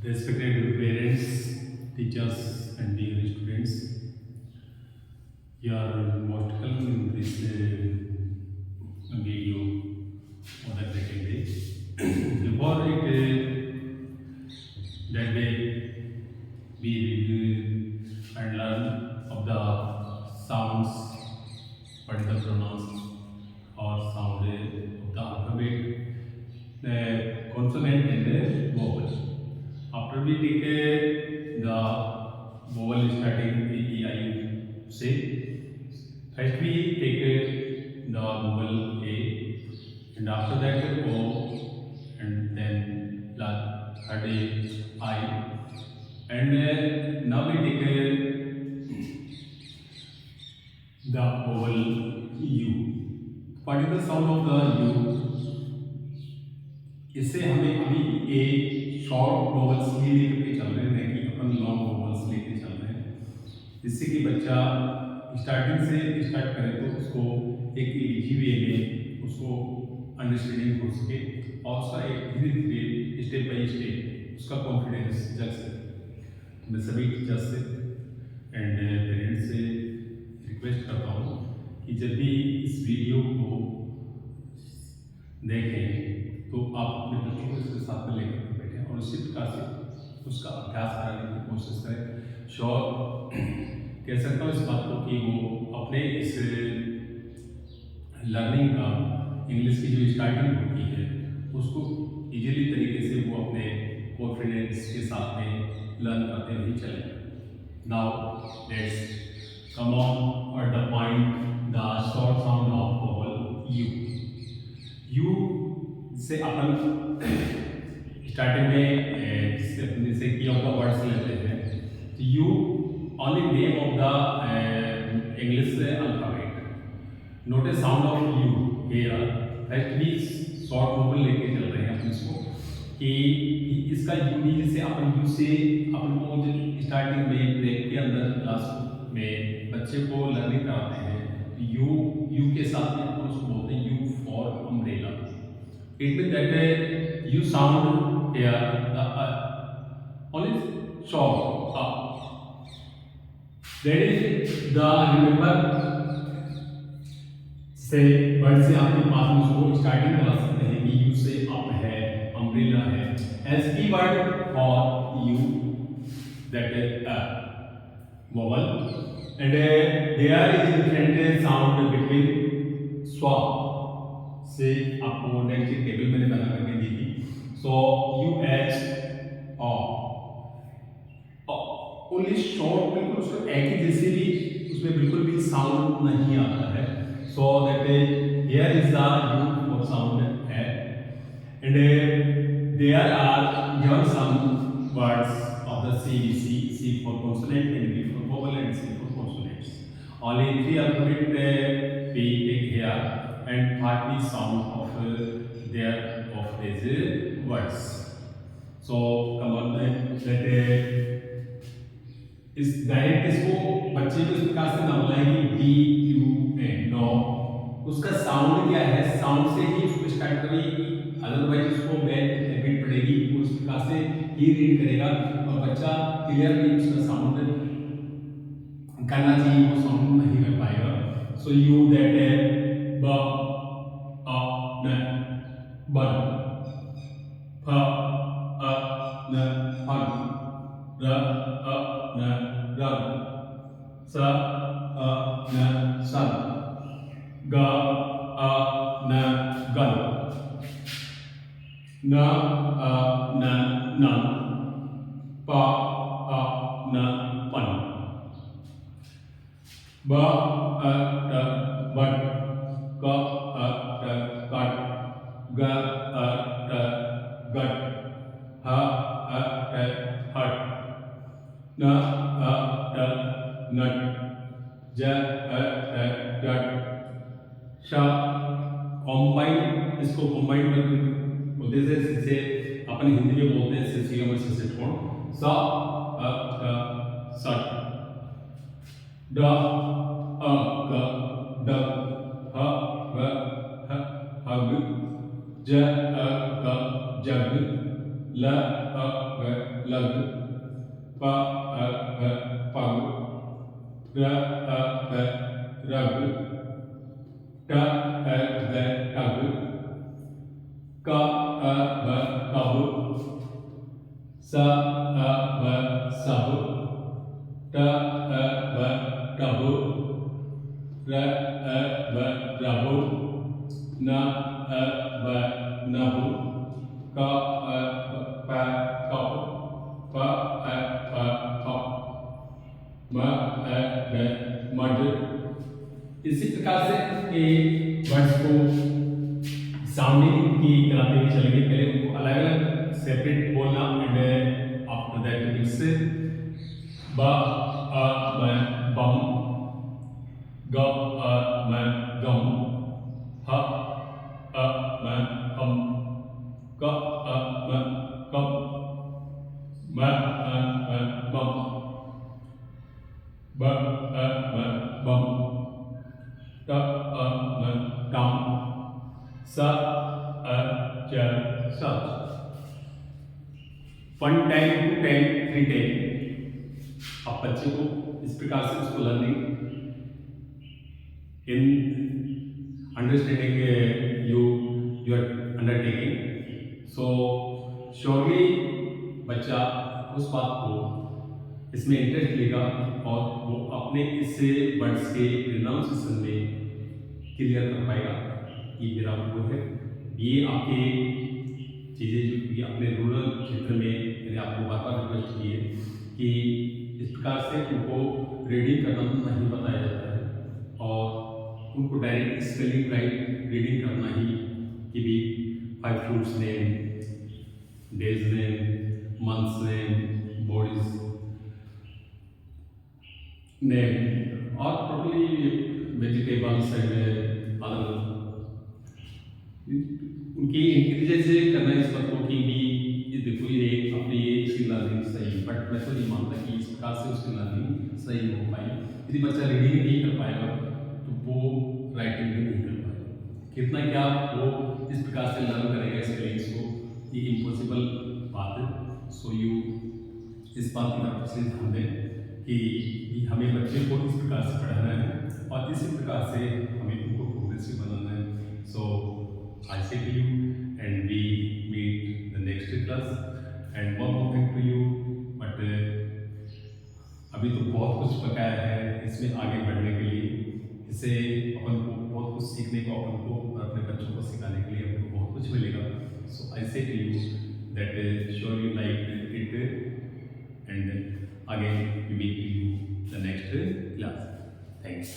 Respected parents, teachers, and dear students, you are most welcome in this video on the second day. Before that day, we read and learn of the sounds, what is the pronouns or sound of the alphabet, the consonant and the vowel. After we take the vowel starting A, E, I, U, say, first we take the vowel A, and after that O, and then third I, and now we take the vowel U. What is the sound of the U? इससे हमें अभी ए short vowels ही लेकर चल रहे हैं कि अपन long vowels लेके चल रहे हैं, जिससे कि बच्चा स्टार्टिंग से स्टार्ट करे तो उसको एक इजी वे में उसको अंडरस्टैंडिंग हो सके और उसका एक धीरे धीरे स्टेप बाय स्टेप उसका कॉन्फिडेंस जग सके। मैं सभी टीचर्स से एंड पेरेंट्स से रिक्वेस्ट करता हूँ कि जब भी इस वीडियो को देखें तो आप अपने बच्चों को इसके साथ में लेकर बैठें और इसी प्रकार से उसका अभ्यास कराने की कोशिश करें। श्योर कह सकता हूँ इस बात को कि वो अपने इस लर्निंग का इंग्लिश की जो स्टार्टिंग होती है उसको इजीली तरीके से वो अपने कॉन्फिडेंस के साथ में लर्न करते हुए चलें। Now let's come on at the point the short sound of vowel you. You से अपन स्टार्टिंग में जैसे किया हुआ वर्ड्स लेते हैं तो you only name of the English alphabet, note A sound of you here. First भी शॉर्ट वोवल लेके चल रहे हैं अपन इसको कि इसका यू भी जैसे अपन यू से अपन को जो स्टार्टिंग में ब्रेक के अंदर क्लास में बच्चे को लर्निंग कराते हैं यू के साथ में अपन उसको बोलते हैं you for umbrella. It means that you sound here the only short that is the remember से वर्ड से आपके पास में उसको स्टार्टिंग करा सकते हैं कि यू से अप है, अम्ब्रेला है, एज की word for you that is vowel and there is different sound between swa से आपको नेक्स्ट टेबल मैंने बना करके दी थी। So U H only short बिल्कुल उसको एक ही जैसे भी उसमें बिल्कुल भी साउंड नहीं आता है। So that here is the U for sound है and there are given some words of the CBC, C for consonant and B for vowel and C for consonants. Only three alphabet we take here and partly sound of their of these words. So come on, let इस direct इसको बच्चे को इस प्रकार से ना बुलाएंगे D U N, no उसका साउंड क्या है, साउंड से ही उसको स्टार्ट करेगी, अदरवाइज उसको बैड हैबिट पड़ेगी, वो इस प्रकार से ही रीड करेगा और बच्चा क्लियरली उसका साउंड करना चाहिए, वो साउंड नहीं कर पाएगा। सो यू दैट है ब अ न बन, फ अ न फन, र अ न रन, स अ न सन, ग अ न गन, न अ न नन, प अ न पन, ब अ ट बट, क अ ट कट, ग अ ट गट, ह अ ट हट, न अ ट नट, ज अ ट जट, श कॉम्बाइन, इसको कॉम्बाइन बोलते हैं जैसे अपन हिंदी में बोलते हैं सिसियों में सिसिटोन। स अ ट सट, ड अ ग डग, ह ग ह हग, ज अ ग जग, ल अ ग लग प पग र रग ट टग क कब स सब ट टब र रब न नभ क कप प कप म मड। इसी प्रकार से ये वर्ड्स को साउंडिंग की कराते हुए चलेंगे। पहले उनको अलग अलग सेपरेट बोलना एंड आफ्टर दैट मिक्स ब बम ग गम ह हम क कम म मम ब बम त टम स सच। 1 टाइम 2 टाइम 3 टाइम आप बच्चे को इस प्रकार से उसको learning in understanding you are undertaking. So surely बच्चा उस बात को इसमें इंटरेस्ट लेगा और वो अपने इस वर्ड्स के प्रोनाउंसिएशन में क्लियर कर पाएगा कि मेरा वो है। ये आपके चीज़ें जो कि अपने रूरल क्षेत्र में मैंने आपको बार बार रिक्वेस्ट की है कि इस प्रकार से उनको रीडिंग करना तो नहीं बताया जाता है और उनको डायरेक्ट स्पेलिंग राइट रीडिंग करना ही कि भी 5 fruits name, days name, months name, bodies name और टोटली वेजिटेबल्स एंड अदर उनकी इंटेलिजेंस से करना इस बात को कि भी ये देखो ये अपनी ये इसकी लर्निंग सही, बट मैं तो नहीं मानता कि इस प्रकार से उसकी लर्निंग सही हो पाई। यदि बच्चा रीडिंग नहीं कर पाएगा तो वो राइटिंग भी नहीं कर पाएगा। कितना क्या वो इस प्रकार से लर्न करेगा स्पेलिंग्स को, ये इम्पॉसिबल बात है। सो यू इस बात की तरफ से ध्यान दें कि हमें बच्चे को इस प्रकार से पढ़ाना है और इसी प्रकार से हमें उनको प्रोग्रेसिव बनाना है। सो I say to you and we meet the next class and one more thing to you, but अभी तो बहुत कुछ बकाया है इसमें आगे बढ़ने के लिए। इससे अपन को बहुत कुछ सीखने को, अपन को और अपने बच्चों को सिखाने के लिए अपन को बहुत कुछ मिलेगा। So I say to you that sure you like it and again we meet you the next class. Thanks.